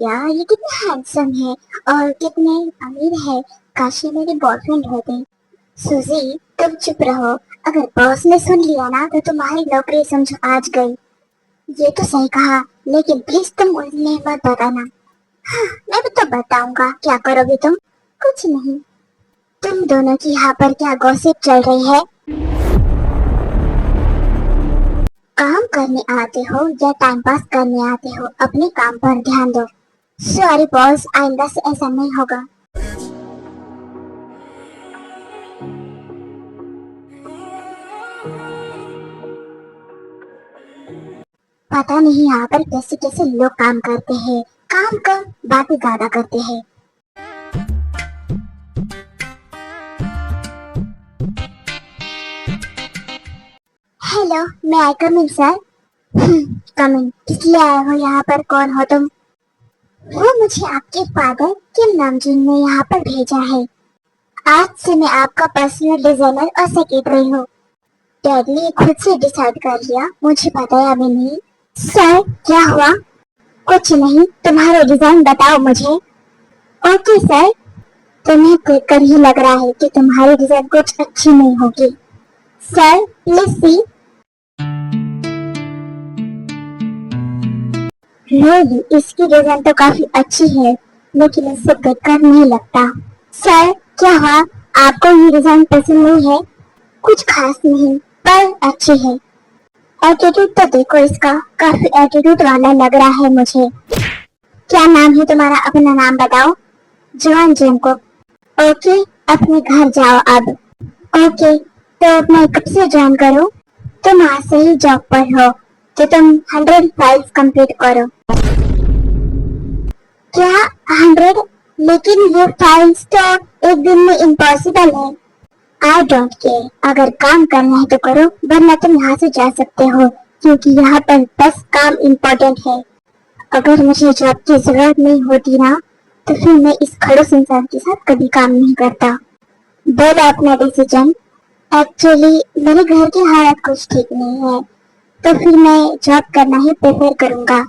यार, ये कितने हैंडसम है और कितने अमीर है। काश ये मेरे बॉयफ्रेंड होते। सुजी, तुम चुप रहो। अगर बॉस ने सुन लिया ना तो तुम्हारी नौकरी समझो आज गई। ये तो सही कहा, लेकिन प्लीज तुम उन्हें मत बताना। हाँ, मैं भी तो बताऊंगा। क्या करोगे तुम? कुछ नहीं। तुम दोनों की यहाँ पर क्या गॉसिप चल रही है? काम करने आते हो या टाइम पास करने आते हो? अपने काम पर ध्यान दो। सॉरी बॉस, आइंदा से ऐसा नहीं होगा। पता नहीं यहाँ पर कैसे कैसे लोग काम करते हैं। काम कम, बातें ज्यादा करते हैं। हेलो, मैं आई कम इन सर? कम इन। किस लिए आए हो यहाँ पर? कौन हो तुम? वो मुझे आपके फादर किम नामजून ने यहाँ पर भेजा है। आज से मैं आपका पर्सनल डिजाइनर और सेक्रेटरी हूँ। डैड ने खुद से डिसाइड कर लिया, मुझे बताया भी नहीं। सर, क्या हुआ? कुछ नहीं, तुम्हारे डिजाइन बताओ मुझे। Okay sir. तुम्हें देखकर ही लग रहा है कि तुम्हारी डिजाइन कुछ अच्छी नहीं होगी। Sir please see. नहीं, इसकी डिजाइन तो काफी अच्छी है, लेकिन इससे देखकर नहीं लगता। सर क्या हुआ? आपको ये डिजाइन पसंद नहीं है? कुछ खास नहीं, पर अच्छी है। एटीट्यूड तो देखो इसका, काफी एटीट्यूड वाला लग रहा है मुझे। क्या नाम है तुम्हारा? अपना नाम बताओ। जॉन जेमकोब। ओके, अपने घर जाओ अब। ओके, तो मैं कब से ज्वाइन करूं? तुम आज से ही जॉब पर हो, तो तुम 100 फाइल्स कंप्लीट करो। क्या 100? लेकिन ये फाइल्स तो एक दिन में इम्पॉसिबल है। आई डोंट केयर, अगर काम करना है तो करो, वरना तुम यहाँ से जा सकते हो, क्योंकि यहाँ पर बस काम इम्पोर्टेंट है। अगर मुझे जॉब की जरूरत नहीं होती ना, तो फिर मैं इस खड़ूस इंसान के साथ कभी काम नहीं करता। बोलो अपना डिसीजन। एक्चुअली मेरे घर की हालत कुछ ठीक नहीं है, तो फिर मैं जॉब करना ही प्रेफर करूँगा।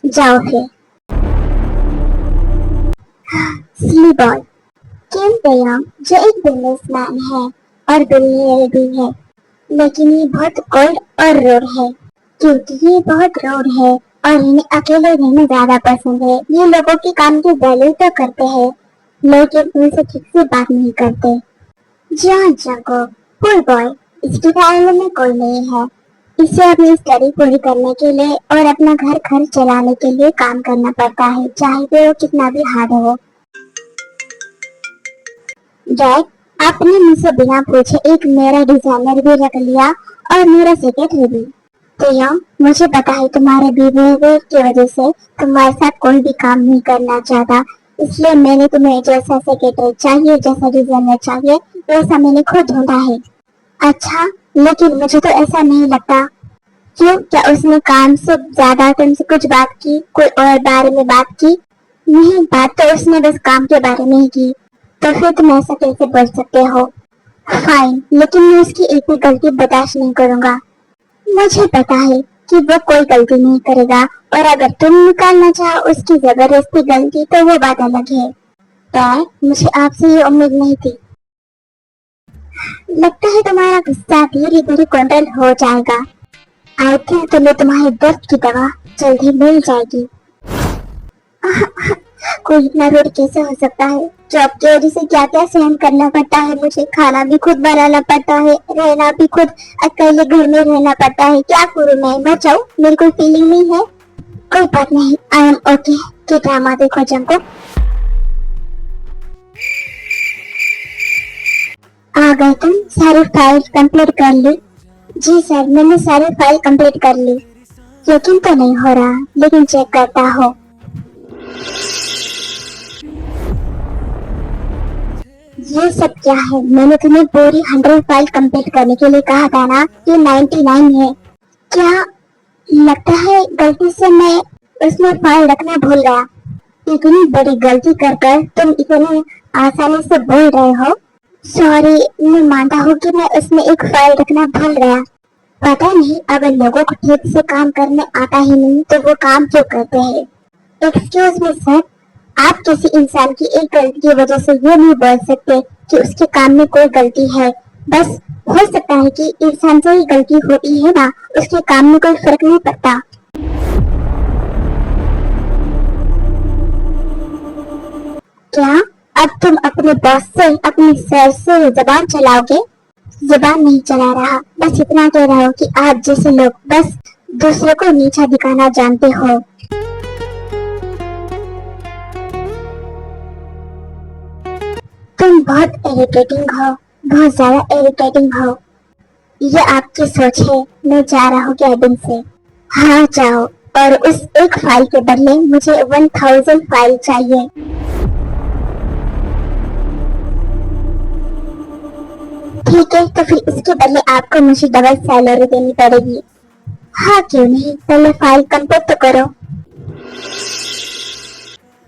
जाओ फिर। सिली बॉय। किम पेयंग जो एक बिजनेसमैन है और बिलियनियर भी है, लेकिन ये बहुत कोल्ड और रूड है, क्योंकि ये बहुत रूड है और इन्हें अकेले रहना ज्यादा पसंद है। ये लोगों के काम की वैल्यू तो करते हैं, लेकिन उनसे ठीक से बात नहीं करते। जॉन जैकोब, पुअर बॉय, इसकी फैमिली में कोई नहीं है। इसे अपनी स्टडी पूरी करने के लिए और अपना घर खर्च चलाने के लिए काम करना पड़ता है, चाहे वो कितना भी हार्ड हो। डैड, आपने मुझसे बिना पूछे एक मेरा डिजाइनर भी रख लिया और मेरा सेक्रेटरी भी। तो यम, मुझे पता है तुम्हारे बिहेवियर की वजह से तुम्हारे साथ कोई भी काम नहीं करना चाहता, इसलिए मैंने तुम्हें जैसा सेक्रेटरी चाहिए, जैसा डिजाइनर चाहिए, वैसा मैंने खुद ढूंढा है। अच्छा, लेकिन मुझे तो ऐसा नहीं लगता। क्यों? क्या उसने काम से ज्यादा तुमसे कुछ बात की, कोई और बारे में बात की? नहीं, बात तो उसने बस काम के बारे में ही की। तो फिर तुम ऐसा कैसे बोल सकते हो? फाइन, लेकिन मैं उसकी एक भी गलती बर्दाश्त नहीं करूंगा। मुझे पता है कि वो कोई गलती नहीं करेगा, और अगर तुम निकालना चाहो उसकी जबरदस्ती गलती, तो वो बात अलग है। डैड, मुझे आपसे ये उम्मीद नहीं थी। लगता है तुम्हारा गुस्सा धीरे धीरे कंट्रोल हो जाएगा। आई थिंक तुम्हें तुम्हारे दर्द की दवा जल्दी मिल जाएगी। कोई इतना रूड कैसे हो सकता है? जॉब की वजह से क्या क्या सहन करना पड़ता है मुझे। खाना भी खुद बनाना पड़ता है, रहना भी खुद, अकेले घर में रहना पड़ता है। क्या करूँ मैं? मर जाऊँ? मेरी कोई फीलिंग नहीं है। कोई बात नहीं, आई एम ओके। क्या ड्रामा देखो जंको। आ गए तुम? सारी फाइल कंप्लीट कर ली? जी सर, मैंने सारी फाइल कंप्लीट कर ली। यकीन तो नहीं हो रहा, लेकिन चेक करता हूँ। ये सब क्या है? मैंने तुम्हें पूरी 100 फाइल कंप्लीट करने के लिए कहा था ना। ये 99 है। क्या? लगता है गलती से मैं उसमें फाइल रखना भूल गया। इतनी बड़ी गलती कर कर तुम इतने आसानी से भूल रहे हो। सॉरी, मैं मानता हूँ कि मैं उसमें एक फाइल रखना भूल गया। पता नहीं, अगर लोगों को ठीक से काम करने आता ही नहीं तो वो काम क्यों करते हैं। एक्सक्यूज मी सर, आप किसी इंसान की एक गलती की वजह से ये नहीं बोल सकते कि उसके काम में कोई गलती है। बस हो सकता है कि इंसान से ही गलती होती है ना, उसके काम में कोई फर्क नहीं पड़ता। क्या अब तुम अपने बॉस से, अपने सर से जबान चलाओगे? जुबान नहीं चला रहा, बस इतना कह रहा हूँ कि आप जैसे लोग बस दूसरों को नीचा दिखाना जानते हो। तुम बहुत इरिटेटिंग हो, बहुत ज्यादा इरिटेटिंग हो। ये आपकी सोच है। मैं जा रहा हूँ कैबिन से। हाँ जाओ, और उस एक फाइल के बदले मुझे 1000 फाइल चाहिए। ठीक है, तो फिर इसके बदले आपको मुझे डबल सैलरी देनी पड़ेगी। हाँ क्यों नहीं, पहले फाइल कंप्लीट तो करो।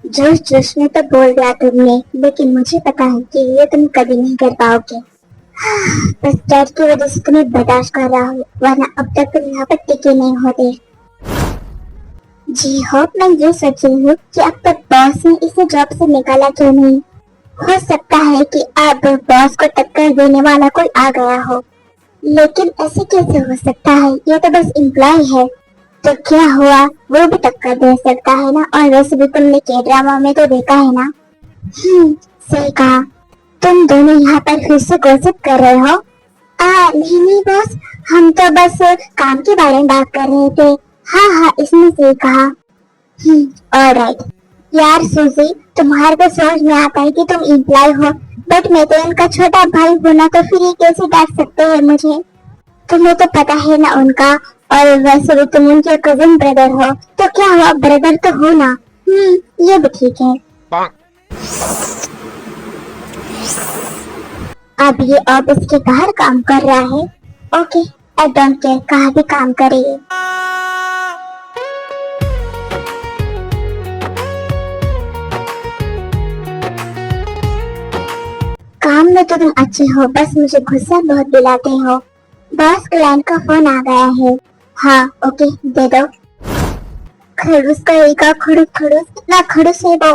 जोश जोश में तो बोल दिया तुमने, लेकिन मुझे पता है कि ये तुम कभी नहीं कर पाओगे। बस डर की वजह से तुम्हें बर्दाश्त कर रहा हूँ, वरना अब तक तुम यहाँ पर टिके नहीं होते। जी होप मैं ये सोच रही हूँ कि अब तक बॉस ने इसे जॉब से निकाला क्यों नहीं। हो सकता है कि अब बॉस को टक्कर देने वाला कोई आ गया हो, लेकिन ऐसे कैसे हो सकता है? ये तो बस एम्प्लॉय है, तो क्या हुआ, वो भी टक्कर दे सकता है ना। और वैसे भी तुमने के ड्रामा में तो देखा है ना। सही कहा। तुम दोनों यहाँ पर फिर से गॉसिप कर रहे हो? नहीं नहीं बॉस, हम तो बस काम के बारे में बात कर रहे थे। हाँ हाँ, इसने सही कहा। ऑलराइट। यार सूजी, तुम्हारे तो समझ में आता है कि तुम एम्प्लॉय हो, बट मैं तो इनका छोटा भाई हूँ ना, तो फिर ये कैसे डांट सकते हैं मुझे? तुम्हें तो पता है ना उनका, और वैसे भी तुम उनके कजिन ब्रदर हो, तो क्या हुआ, ब्रदर तो हो ना। ये भी ठीक है। अब ये ऑफिस के बाहर काम कर रहा है। ओके, आई डोंट केयर, कहाँ भी काम करे। काम में तो तुम अच्छे हो, बस मुझे गुस्सा बहुत दिलाते हो। बॉस, क्लाइंट का फोन आ गया है। हाँ ओके, दे दो। खड़ूस करेगा, खड़ूस खड़ूस, इतना खड़ूस है वो,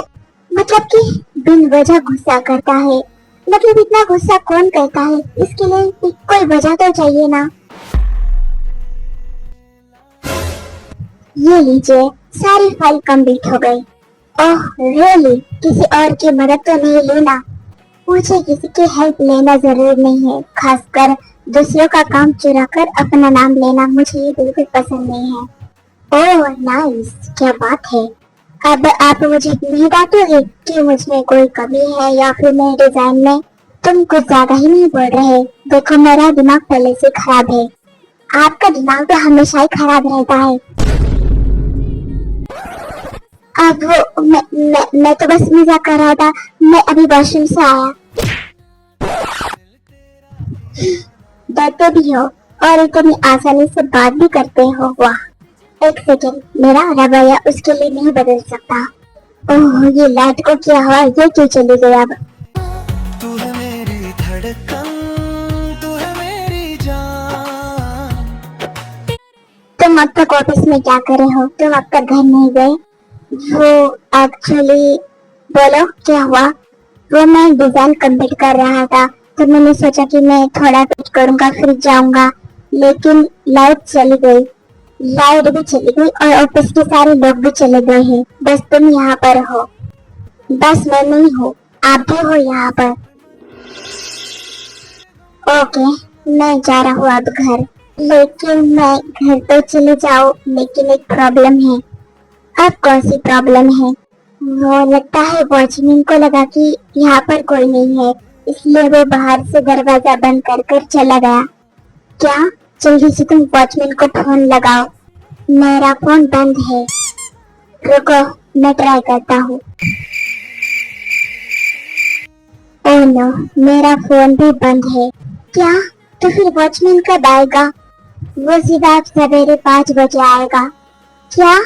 मतलब कि बिन वजह गुस्सा करता है। मतलब इतना गुस्सा कौन करता है? इसके लिए कोई वजह तो चाहिए ना। ये लीजिए, सारी फाइल कंप्लीट हो गई। Oh really? किसी और की मदद तो नहीं लेना? मुझे किसी की हेल्प लेना जरूरी नहीं है, खासकर दूसरों का काम चुरा कर अपना नाम लेना मुझे ये बिल्कुल पसंद नहीं है। ओह नाइस, क्या बात है। अब आप मुझे नहीं डांटोगे कि मुझमें कोई कमी है या फिर मेरे डिजाइन में? तुम कुछ ज्यादा ही नहीं बोल रहे। देखो मेरा दिमाग पहले से खराब है। आपका दिमाग तो हमेशा ही खराब रहता है। अब वो मैं तो बस मजाक कर रहा था। मैं अभी वॉशरूम से आया। डरते भी हो और इतनी आसानी से बात भी करते हो, वाह। एक सेकेंड, मेरा रवैया उसके लिए नहीं बदल सकता। ओह ये लाइट को क्या हुआ, ये क्यों चली गई अब? तू है मेरी धड़कन, तू है मेरी जान। तुम अब तक ऑफिस में क्या कर रहे हो? तुम अब तक घर नहीं गए? वो एक्चुअली, बोलो क्या हुआ? वो मैं डिजाइन कंप्लीट कर रहा था, तो मैंने सोचा कि मैं थोड़ा वेट करूंगा फिर जाऊंगा, लेकिन लाइट चली गई। लाइट भी चली गई और ऑफिस के सारे लोग भी चले गए हैं, बस तुम यहाँ पर हो। बस मैं नहीं हूँ, आप भी हो यहाँ पर। ओके, मैं जा रहा हूँ अब घर। लेकिन मैं घर तो चले जाऊँ, लेकिन एक प्रॉब्लम है। अब कौन सी प्रॉब्लम है? वो लगता है वॉचमैन को लगा कि यहाँ पर कोई नहीं है, इसलिए वो बाहर से दरवाजा बंद कर चला गया। क्या? जल्दी से तुम वॉचमैन को फोन लगाओ। मेरा फोन बंद है। रुको, मैं ट्राई करता हूँ। ओह नो, मेरा फोन भी बंद है। क्या? तो फिर वॉचमैन कब आएगा? वो सीधा सवेरे 5 बजे आएगा। क्या?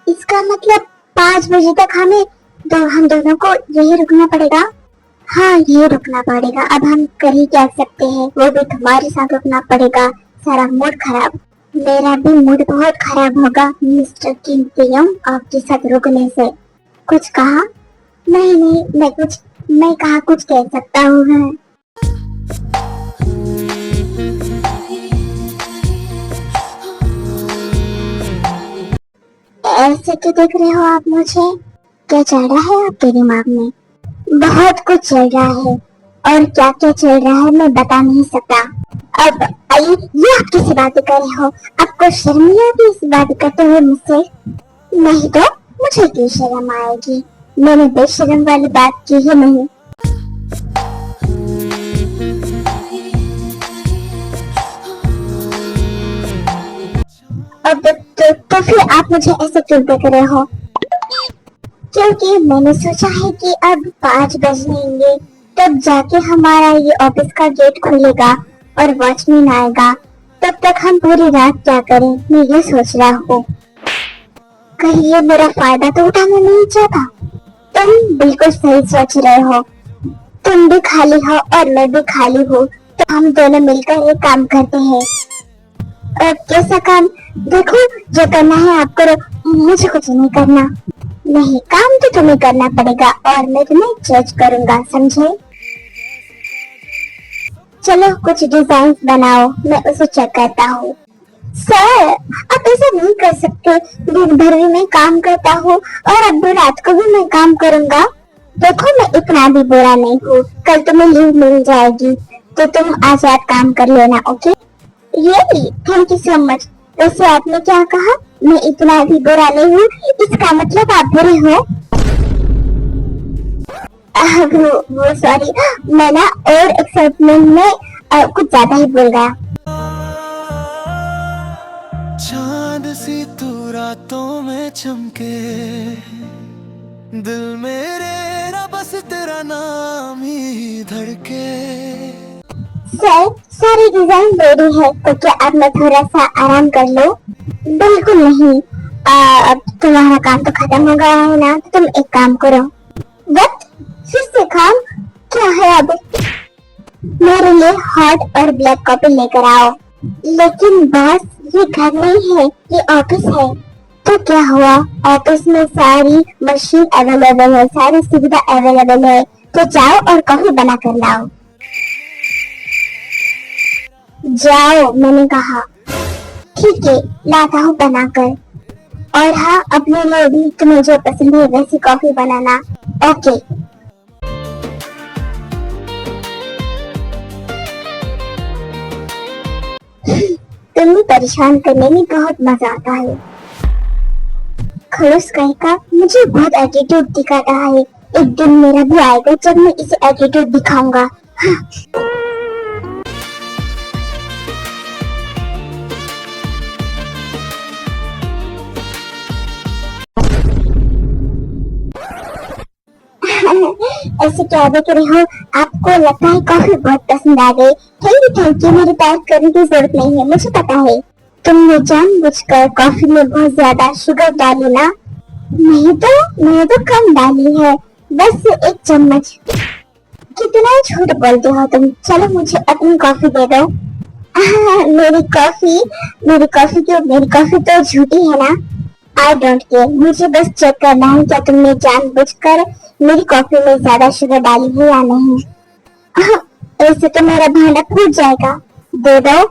इसका मतलब 5 बजे तक हम दोनों को यही रुकना पड़ेगा? हाँ यही रुकना पड़ेगा। अब हम कर ही क्या सकते हैं, वो भी तुम्हारे साथ रुकना पड़ेगा। सारा मूड खराब। मेरा भी मूड बहुत खराब होगा मिस्टर किंगतियम आपके साथ रुकने से। कुछ कहा? नहीं नहीं, मैं कहा कुछ कह सकता हूँ मैं। ऐसे क्यों देख रहे हो आप मुझे? क्या चल रहा है आपके दिमाग में? बहुत कुछ चल रहा है, और क्या क्या चल रहा है मैं बता नहीं सकता। अब आइए, ये आप किसी बातें कर रहे हो? आपको शर्म नहीं आती इस बात करते हुए मुझसे? नहीं तो मुझे क्यों शर्म आएगी? मैंने बेशर्म वाली बात की ही नहीं। अब तो फिर आप मुझे ऐसे क्यों देख रहे हो? क्योंकि मैंने सोचा है कि अब 5 बजेंगे, तब जाके हमारा ये ऑफिस का गेट खुलेगा और वॉचमैन आएगा। तब तक हम पूरी रात क्या करें, मैं ये सोच रहा हूँ। कहीं ये मेरा फायदा तो उठाना नहीं चाहता? तुम बिल्कुल सही सोच रहे हो। तुम भी खाली हो और मैं भी खाली हूँ, तो हम दोनों मिलकर एक काम करते हैं। कैसा काम? देखो, जो करना है आप करो, मुझे कुछ नहीं करना। नहीं, काम तो तुम्हें करना पड़ेगा और मैं तुम्हें जज करूंगा, समझे? चलो कुछ डिजाइन बनाओ, मैं उसे चेक करता हूँ। सर, आप ऐसा नहीं कर सकते। दिन भर भी मैं काम करता हूँ और अब रात को भी मैं काम करूंगा। देखो, मैं इतना भी बुरा नहीं हूँ, कल तुम्हें लीव मिल जाएगी, तो तुम आज रात काम कर लेना, okay? Really, thank you so much. वैसे आपने क्या कहा? मैं इतना भी बुरा नहीं हूँ, इसका मतलब आप बुरे हो? वो सॉरी, मैं ना और एक्साइटमेंट में कुछ ज्यादा ही बोल गया। चांद सी तू रातों में चमके, दिल मेरे ना बस तेरा नाम ही धड़के। सर, सारी डिजाइन रेडी है, तो क्या अब मैं थोड़ा सा आराम कर लो? बिल्कुल नहीं। अब तुम्हारा काम तो खत्म हो गया है ना, तो तुम एक काम करो। व्हाट? फिर से काम? क्या है अब? मेरे लिए हॉट और ब्लैक कॉफी लेकर आओ। लेकिन बॉस, ये घर नहीं है, ये ऑफिस है। तो क्या हुआ? ऑफिस में सारी मशीन अवेलेबल है, सारी सुविधा अवेलेबल है, तो जाओ और कॉफी बना कर लाओ। जाओ, मैंने कहा। ठीक है, लाता हूँ बनाकर। और हाँ, अपने लिए भी तुम्हें जो पसंद है वैसी कॉफी बनाना, ओके? तुम्हें परेशान करने में बहुत मजा आता है। खड़ूस कहेगा, मुझे बहुत एटीट्यूड दिखा रहा है। एक दिन मेरा भी आएगा जब मैं इसे एटीट्यूड दिखाऊंगा। ऐसे क्या देख रहे हो? आपको लगता है कॉफी बहुत पसंद आ गई। थैंक यू, मेरी तारीफ करने की जरूरत नहीं है, मुझे पता है। तुमने जानबूझकर कॉफी में बहुत ज्यादा शुगर डाली ना? नहीं तो, मैंने तो कम डाली है, बस 1 चम्मच। कितना झूठ बोलते हो तुम। चलो मुझे अपनी कॉफी दे दो। मेरी कॉफी तो झूठी है ना? आई डोंट केयर, मुझे बस चेक करना है क्या तुमने जानबूझकर मेरी कॉफी में ज्यादा शुगर डाली है या नहीं। ऐसे तो मेरा भांडा फूट जाएगा। दे दो।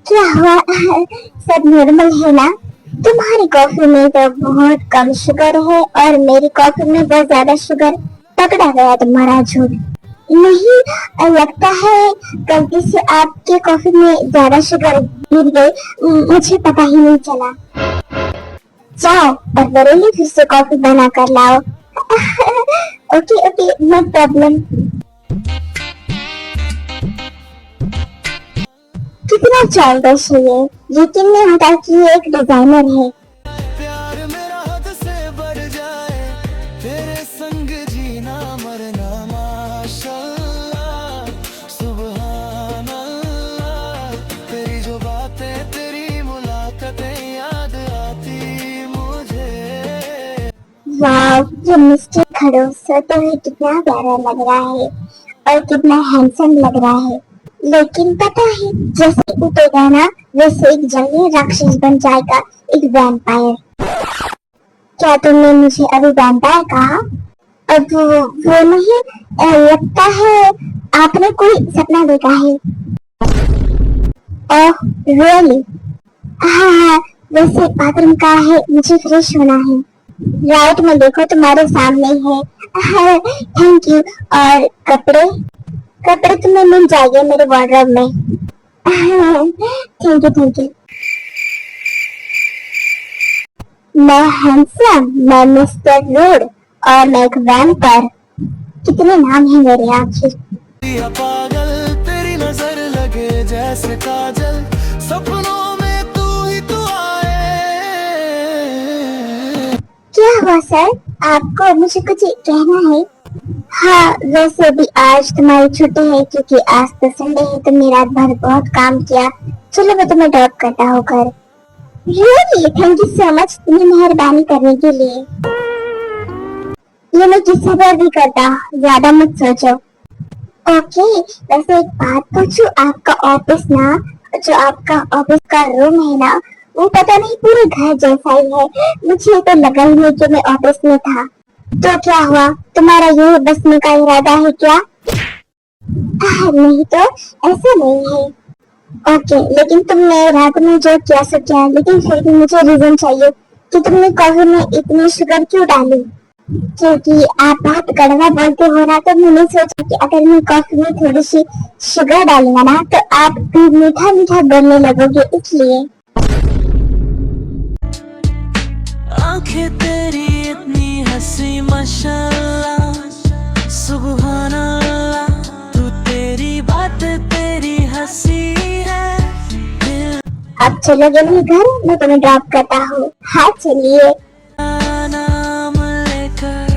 क्या हुआ? सब नॉर्मल है ना? तुम्हारी कॉफी में तो बहुत कम शुगर है और मेरी कॉफी में बहुत ज्यादा शुगर। पकड़ा गया तुम्हारा झूठ। नहीं, लगता है गलती से आपके कॉफी में ज्यादा शुगर गिर गई, मुझे पता ही नहीं चला। जाओ और मेरे लिए फिर से कॉफी बना कर लाओ। Okay okay, no problem. कितना चाइल्डिश है ये। यकीन नहीं होता कि ये एक डिजाइनर है। प्यार मेरा हद से बढ़ जाए, तेरे संग जीना मरना माशाअल्लाह, सुभान अल्लाह। तेरी जो बातें, तेरी मुलाकातें याद आती मुझे। वाह, ये मिस्टेक खड़ो सोते हुए कितना प्यारा लग रहा है और कितना हैंडसम लग रहा है। लेकिन पता है जैसे उठेगा ना वैसे एक जंगली राक्षस बन जाएगा, एक वैम्पायर। क्या तुमने मुझे अभी वैम्पायर कहा? अब वो नहीं, लगता है आपने कोई सपना देखा है। Oh really? हाँ हाँ, वैसे बाथरूम का है, मुझे फ्रेश होना है। राइट में देखो तुम्हारे सामने ही है। Thank you. और कपड़े? कपड़े तुम्हें मिल जाएंगे मेरे वार्डरोब में। Thank you thank you. मैं हैंडसम, मैं मिस्टर रूड और मैं एक वैम्पायर। कितने नाम हैं मेरे आखिर। या पागल तेरी नजर लगे जैसे काजल, सपनों में तू ही तो आए। क्या हुआ सर, आपको मुझे कुछ कहना है? हाँ वैसे भी आज तुम्हारी छुट्टी है क्योंकि आज तो संडे है, तुमने रात भर बहुत काम किया। चलो मैं तुम्हें ड्रॉप करता हूँ घर। Really thank you so much, तुम्हें मेहरबानी करने के लिए। ये मैं किसी पर भी करता, ज्यादा मत सोचो। ओके वैसे एक बात पूछूं, आपका ऑफिस ना, जो आपका ऑफिस का रूम है ना, वो पता नहीं पूरे घर जैसा ही है। मुझे तो लगा ही नहीं कि मैं ऑफिस में था। तो क्या हुआ, तुम्हारा ये बसने का इरादा है क्या? नहीं तो ऐसा नहीं है। ओके लेकिन तुमने रात में जो किया सो किया, लेकिन फिर भी मुझे रीजन चाहिए कि तुमने कॉफी में इतनी शुगर क्यों डाली। क्योंकि आप बहुत कड़वा बोलते हो ना, तो मैंने सोचा कि अगर मैं कॉफी में थोड़ी सी शुगर डालूंगा ना तो आप भी मीठा मीठा बोलने लगोगे, इसलिए। आंखें तेरी इतनी हंसी माशाल्लाह, सुभान अल्लाह, तू तेरी बात तेरी हंसी है। अब चलोगे मेरे घर, मैं तुम्हें ड्रॉप करता हूँ। हाँ चलिए। नाम लेकर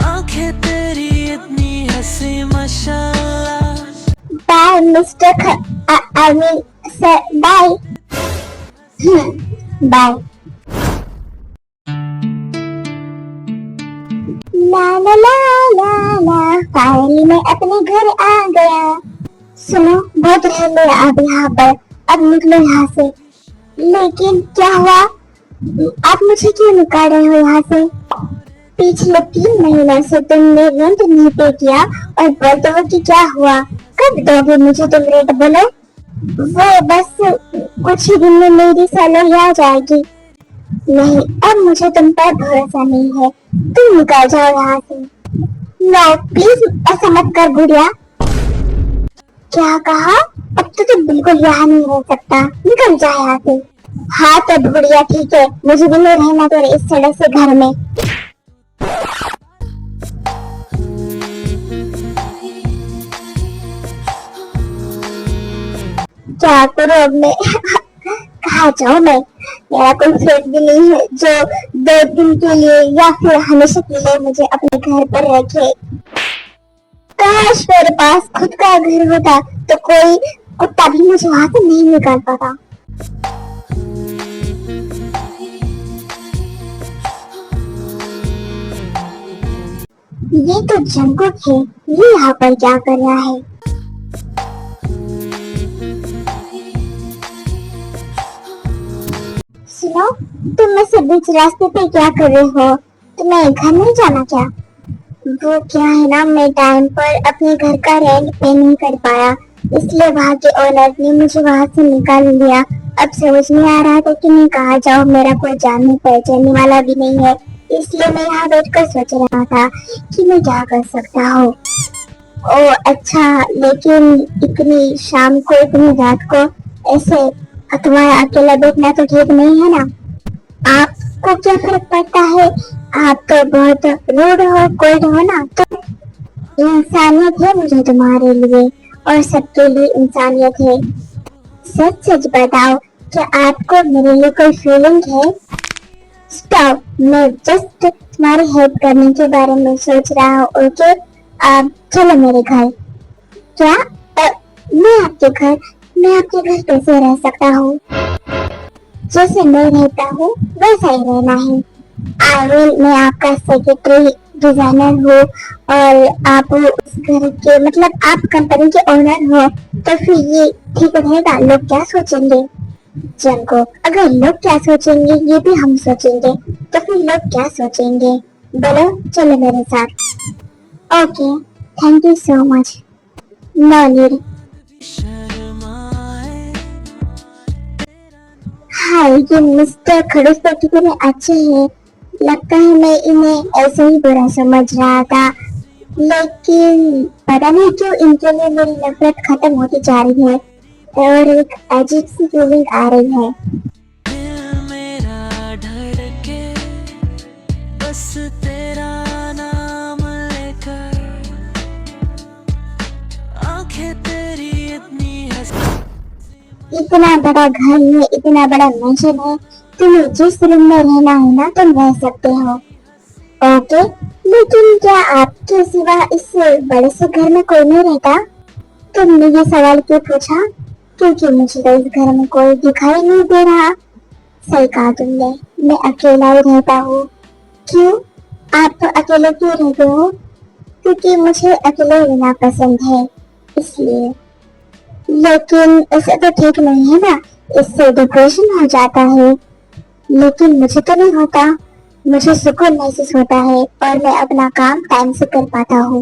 आंखें तेरी इतनी हंसी माशाल्लाह। Bye mister I mean sir, bye. Bye. ला ला ला ला ला, फाइनली मैं अपने घर आ गया। सुनो बहुत रह लिया अब यहाँ पर, अब निकलो यहाँ से। लेकिन क्या हुआ, आप मुझे क्यों निकाल रहे हो यहाँ से? पिछले 3 महीनों से तुमने रेंट नहीं पे किया और बोलते हो कि क्या हुआ। कब दोगे मुझे तुम रेंट, बोलो? वो बस कुछ ही दिन में मेरी सैलरी आ जाएगी। नहीं अब मुझे तुम पर भरोसा नहीं है, तुम निकल जाओ यहाँ से। नो प्लीज ऐसा मत कर बुढ़िया। क्या कहा? अब तो तुम बिल्कुल यहाँ नहीं रह सकता, निकल जा यहाँ से। हाँ तो बुढ़िया ठीक है, मुझे भी नहीं रहना तेरे इस सड़क से घर में। क्या करूं अब मैं? कहाँ जाऊं मैं? मेरा कोई फ्रेंड भी नहीं है जो 2 दिन के लिए या फिर हमेशा के लिए मुझे अपने घर पर रखे। काश मेरे पास खुद का घर होता तो कोई कुत्ता भी मुझे वहां से नहीं निकाल पाता। ये तो जंगल है, ये यहाँ पर क्या कर रहा है? सुनो, तुम मुझसे बीच रास्ते पे क्या कर रहे हो? तुम्हें घर नहीं जाना क्या? वो क्या है ना, मैं टाइम पर अपने घर का रेंट पे नहीं कर पाया, इसलिए वहाँ के ओनर ने मुझे वहाँ से निकाल लिया। अब समझ नहीं आ रहा था कि मैं कहाँ जाऊँ, मेरा कोई जानने पहचानने वाला भी नहीं है, इसलिए मैं यहाँ बैठकर सोच रहा था कि मैं क्या कर सकता हूँ। ओ अच्छा, लेकिन इतनी शाम को इतनी रात को ऐसे तुम्हारा अकेला बैठना तो ठीक नहीं है ना। आपको क्या फर्क पड़ता है, आप तो बहुत रूड हो, कोल्ड हो ना। तो इंसानियत है मुझे तुम्हारे लिए और सबके लिए इंसानियत है। सच सच बताओ, क्या आपको मेरे लिए कोई फीलिंग है? स्टॉप, मैं जस्ट तुम्हारी हेल्प करने के बारे में सोच रहा हूँ। ओके आप चलो मेरे घर। क्या मैं आपके घर कैसे रह सकता हूँ? जैसे मैं रहता हूँ वैसा ही रहना है। आई मीन मैं आपका सेक्रेटरी डिजाइनर हूँ और आप उस घर के मतलब आप कंपनी के ओनर हो, तो फिर ये ठीक रहेगा? लोग क्या सोचेंगे? जंको, अगर लोग क्या सोचेंगे ये भी हम सोचेंगे, तो फिर लोग क्या सोचेंगे? बोलो, चलो मेरे साथ। Okay, thank you so much. No need. शर्माए हाय, ये मिस्टर खड़ूस तो कितने अच्छे हैं। लगता है मैं इन्हें ऐसे ही बुरा समझ रहा था, लेकिन पता नहीं क्यों इनके लिए मेरी नफरत खत्म होती जा रही है और एक अजीब सी फीलिंग आ रही है। दिल मेरा धड़के बस तेरा नाम लेकर आंखें तेरी इतनी इतना बड़ा घर है, इतना बड़ा मैंशन है, तुम्हें जिस रूम में रहना है ना तुम रह सकते हो। ओके, लेकिन क्या आपके सिवा इस बड़े से घर में कोई नहीं रहता? तुमने ये सवाल क्यों पूछा? क्योंकि मुझे तो इस घर में कोई दिखाई नहीं दे रहा। सही कहा तुमने, मैं अकेला ही रहता हूँ। क्यों? आप तो अकेले क्यों रहते हो? क्योंकि मुझे अकेले रहना पसंद है, इसलिए। लेकिन ऐसे तो ठीक नहीं है ना, इससे डिप्रेशन हो जाता है। लेकिन मुझे तो नहीं होता, मुझे सुकून महसूस होता है और मैं अपना काम टाइम से कर पाता हूँ।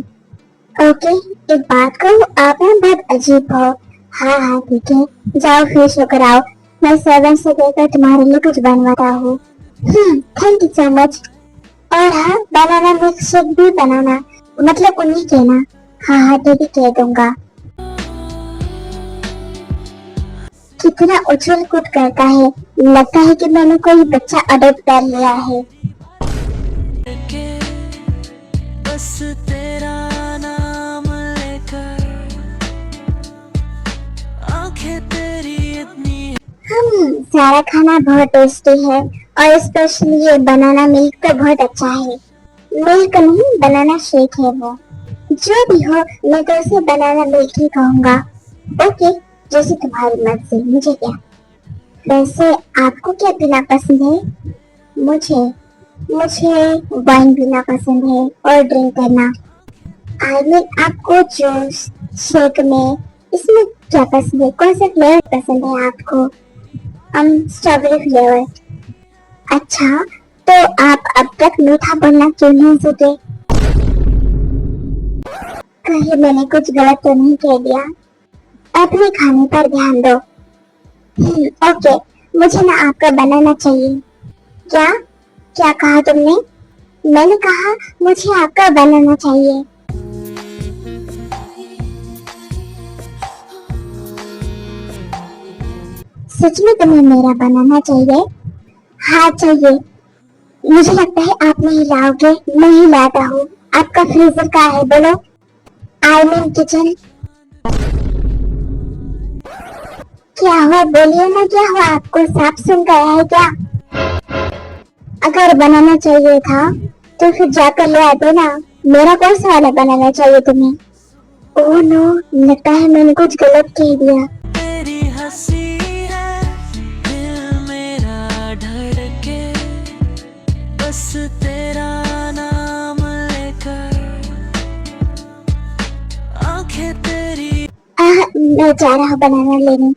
ओके, एक बात कहूँ, आप ना बहुत अजीब हो। हाँ हाँ ठीक है, जाओ फ्रेश होकर आओ, मैं सर्वेंट से कहकर तुम्हारे लिए कुछ बनवाता हूँ। Thank you so much. और हाँ, बनाना मिल्क शेक भी बनाना, मतलब उन्हीं कहना। हाँ हाँ ठीक है, कह दूंगा। कितना उछल कूद करता है, लगता है कि मैंने कोई बच्चा अडॉप्ट कर लिया है। के बस तेरा नाम लेकर आंखें तेरी इतनी सारा खाना बहुत टेस्टी है और स्पेशली ये बनाना मिल्क तो बहुत अच्छा है। मिल्क नहीं, बनाना शेक है वो। जो भी हो, मैं तो उसे बनाना मिल्क ही कहूँगा। ओके, जैसे तुम्हारी मर्जी, मुझे क्या। वैसे आपको क्या पीना पसंद है? मुझे मुझे वाइन पीना पसंद है और ड्रिंक करना। आई मीन आपको जूस, शेक में, इसमें क्या पसंद है? कौन सा फ्लेवर पसंद है आपको? Strawberry flavour. अच्छा, तो आप अब तक मीठा बोलना क्यों नहीं सीखे? कहीं मैंने कुछ गलत तो नहीं कह दिया? अपने खाने पर ध्यान दो। ओके, मुझे ना आपका बनाना चाहिए। क्या? क्या कहा तुमने? मैंने कहा मुझे आपका बनाना चाहिए। सच में तुम्हें मेरा बनाना चाहिए? हाँ चाहिए। मुझे लगता है आप नहीं लाओगे, मैं ही लाता हूँ। आपका फ्रीजर कहाँ है बोलो? I mean kitchen. क्या हुआ बोलिए ना, क्या हुआ? आपको सांप सुन गया है क्या? अगर बनाना चाहिए था तो फिर जाकर ले आते ना। मेरा कौन सा वाला बनाना चाहिए तुम्हें? ओह नो, लगता है मैंने कुछ गलत कह दिया। तेरी हंसी है दिल मेरा धड़के बस तेरा नाम लेकर आंखें तेरी मैं जा रहा हूँ बनाना लेने।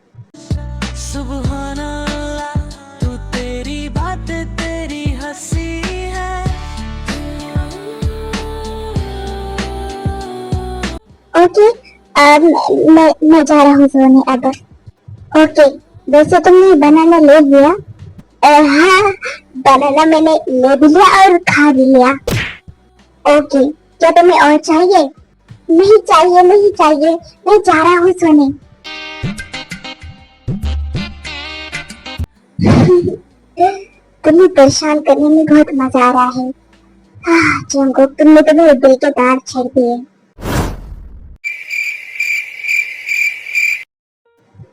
सुबहान अल्लाह तू तेरी बातें तेरी हंसी है ओके, मैं जा रहा हूँ सोने अब। ओके, वैसे तुमने बनाना ले लिया? हाँ, बनाना मैंने ले भी लिया और खा भी लिया। ओके, क्या तुम्हें और चाहिए? नहीं चाहिए, नहीं चाहिए, मैं जा रहा हूँ सोने। तुम्हें परेशान करने में बहुत मजा आ रहा है। जंगो, तुमने तो मेरे दिल के तार छेड़ दिए।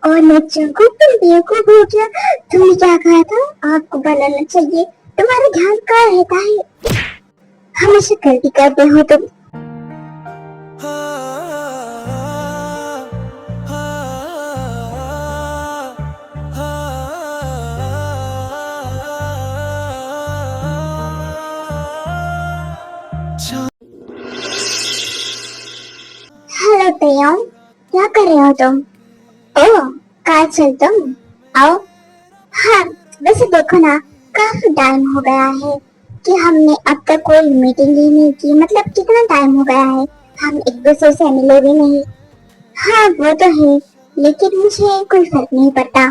और मैं जंगो, तुम बेवकूफ हो क्या? तुमने क्या कहा था? आपको बनाना चाहिए? तुम्हारा ध्यान कहाँ रहता है? हमेशा गलती करते हो तुम। कर रहे हो तुम? ओह काजल तुम आओ। हाँ वैसे देखो ना, काफी टाइम हो गया है कि हमने अब तक कोई मीटिंग ही नहीं की। मतलब कितना टाइम हो गया है, हम एक दूसरे से मिले भी नहीं। हाँ वो तो है, लेकिन मुझे कोई फर्क नहीं पड़ता।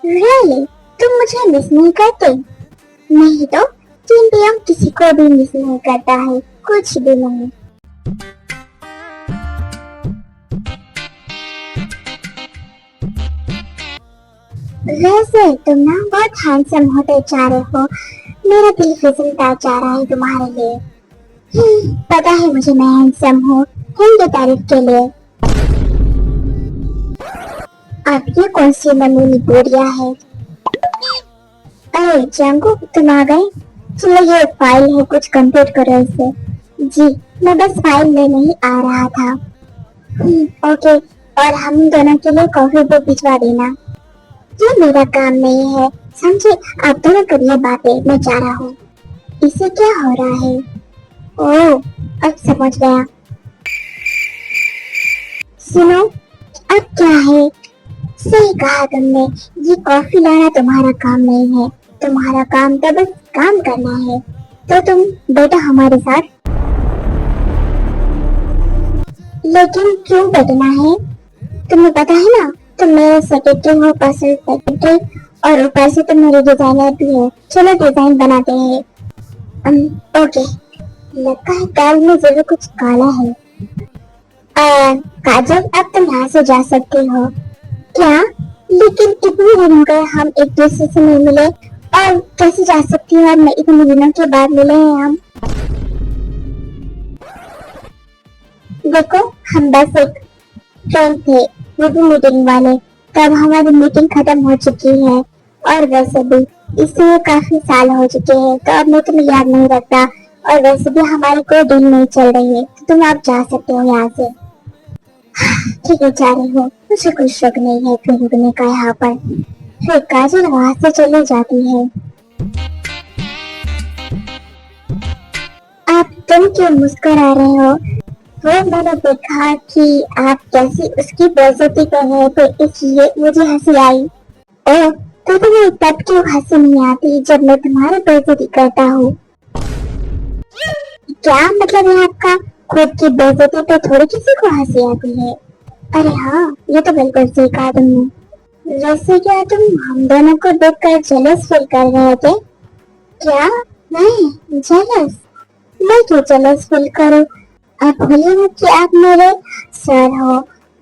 रियली तुम मुझे मिस नहीं करते? नहीं तो किन भी हम किसी को भी मिस नहीं करता है, कुछ भी नहीं। वैसे तुम ना बहुत हैंडसम होते जा रहे हो, मेरा दिल फिसलता जा रहा है तुम्हारे लिए। पता है मुझे मैं हैंडसम हूँ, उनकी तारीफ के लिए। अब ये कौन सी नमूनी बोरिया है? अरे जंगू तुम आ गए? चलो ये फाइल है, कुछ कंप्लीट करो इसे। जी मैं बस फाइल लेने ही आ रहा था। ओके, और हम दोनों के लिए कॉफी भी भिजवा देना। ये मेरा काम नहीं है, समझे? आप दोनों करिए बातें, मैं जा रहा हूँ। इसे क्या हो रहा है? ओह अब समझ गया। सुनो अब क्या है, सही कहा तुमने, ये कॉफी लाना तुम्हारा काम नहीं है। तुम्हारा काम तो बस काम करना है। तो तुम बैठो हमारे साथ। लेकिन क्यों बैठना है? तुम्हें पता है ना, तुम मेरे सेक्रेटरी हो, पर्सनल सेक्रेटरी, और ऊपर से तुम मेरे डिजाइनर भी हो। चलो डिजाइन बनाते हैं। ओके, लगता है काल में जरूर कुछ काला है। काजल अब तुम यहाँ से जा सकती हो। क्या? लेकिन इतने दिन हो गए हम एक दूसरे से नहीं मिले, और कैसे जा सकती हूँ? मैं इतने दिनों के बाद मिले हैं हम। देखो हम बस एक फ्रेंड थे, वो भी मीटिंग वाले। तब हमारी मीटिंग खत्म हो चुकी है, और वैसे भी इससे काफी साल हो चुके हैं, तो अब मैं तुम्हें याद नहीं रखता। और वैसे भी हमारी कोई डील नहीं चल रही है, तो तुम आप जा सकते हो यहाँ से। ठीक है जा रही हो, मुझे कोई शक नहीं है फिर रुकने का यहाँ पर। फिर काजल वहाँ से चली जाती है। आप तुम क्यों मुस्कुरा रहे हो? वो मैंने देखा कि आप कैसी उसकी बेइज्जती कर रहे थे, इसलिए मुझे हंसी आई। ओह तो तुम्हें तब क्यों हंसी नहीं आती जब मैं तुम्हारी बेइज्जती करता हूँ? क्या मतलब है आपका? खुद की बेइज्जती पे थोड़ी किसी को हंसी आती है। अरे हाँ ये तो बिल्कुल सही कहा तुमने। वैसे क्या तुम हम दोनों को देखकर जेलस फील कर रहे थे? क्या? नहीं जेलस? मैं क्यों जेलस फील करूं? आप भूलिए मत कि आप मेरे सर हो,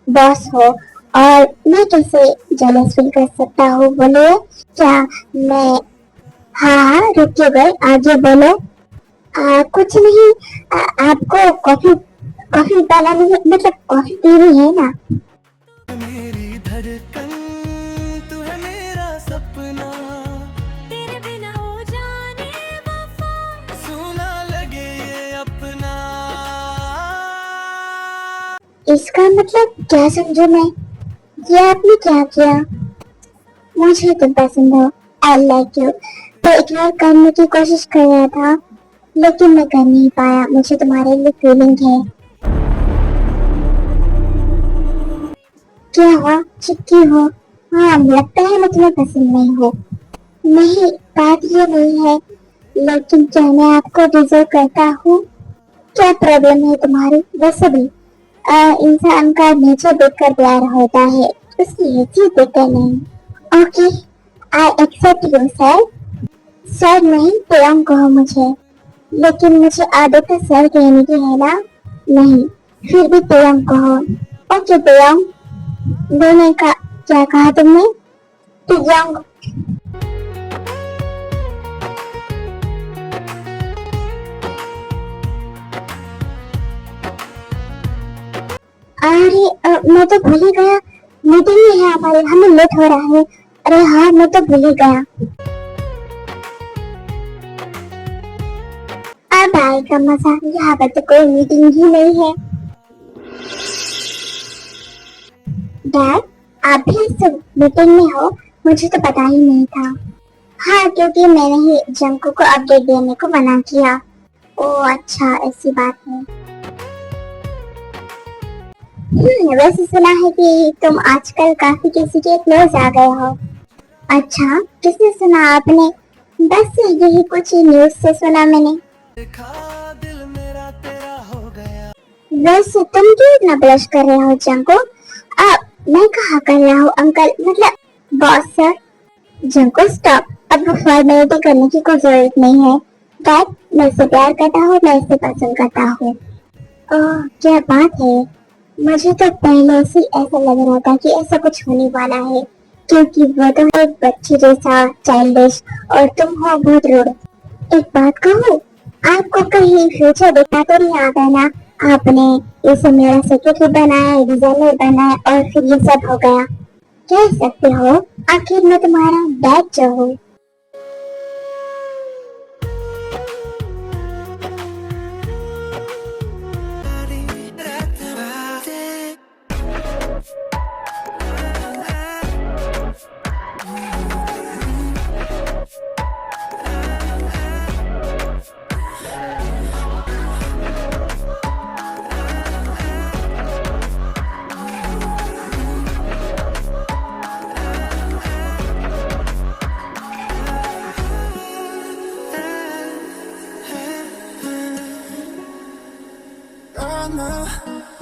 बॉस हो, और मैं कैसे जेलस फील कर सकता हूँ? बोलिए क्या मैं? हाँ हाँ रुकिए गए, आगे बोलो। कुछ नहीं। आपको कॉफी कॉफी डाला नहीं, मतलब कॉफी पीनी है ना? मेरी धड़कन तू है मेरा सपना, तेरे बिना हो जाने वफा, सुना लगे ये अपना। इसका मतलब क्या समझू मैं? ये आपने क्या किया? मुझे तुम पसंद हो, आई लाइक यू। तो इग्नोर करने की कोशिश कर रहा था, लेकिन मैं कर नहीं पाया। मुझे तुम्हारे लिए फीलिंग है। क्या हुआ, चिपकी हो? हाँ लगता है मैं तुम्हें पसंद नहीं हूँ। नहीं बात ये नहीं है, लेकिन क्या मैं आपको डिजर्व करता हूँ? क्या प्रॉब्लम है तुम्हारी? वैसे भी इंसान का नेचर देखकर प्यार होता है, उसकी हैसियत देखकर नहीं। Okay I accept you sir. Sir नहीं प्याम कहो मुझे, लेकिन मुझे आदत है सर कहने की, है ना? नहीं फिर भी प्याम कहो। ओके प्याम। दोनों का क्या कहा तुमने? प्याम। अरे मैं तो भूल ही गया, मीटिंग ही है हमारे, हमें लेट हो रहा है। अरे हाँ मैं तो भूल ही गया। अब आएगा मजा, यहाँ पर तो कोई मीटिंग ही नहीं है। डैड आप भी इस मीटिंग में हो? मुझे तो पता ही नहीं था। हाँ क्योंकि मैंने ही जंकू को अपडेट देने को मना किया। ओह अच्छा ऐसी बात है। वैसे सुना है कि तुम आजकल काफी किसी के क्लोज आ गए हो। अच्छा, किसने सुना आपने? बस यही कुछ न्यूज से सुना मैंने। देखा दिल मेरा तेरा हो गया। वैसे तुम क्यों इतना ब्लश कर रहे हो जंको? अब मैं कहा कर रहा हूँ अंकल, मतलब बॉस सर। जंको स्टॉप, अब फॉर्मेलिटी करने की कोई जरूरत नहीं है। डैड, मैं इससे प्यार करता हूँ, मैं इससे पसंद करता हूँ। ओह, क्या बात है। मुझे तो पहले से ऐसा लग रहा था कि ऐसा कुछ होने वाला है, क्योंकि वो तो है एक बच्ची जैसा चाइल्डिश और तुम हो बहुत रूड। एक बात कहूँ, आपको कहीं फ्यूचर देखना तो नहीं आता ना? आपने इसे मेरा सेक्रेटरी बनाया, डिजाइनर बनाया और फिर ये सब हो गया। कह सकते हो आखिर मैं तुम्हारा डैड जो हूँ। Oh no.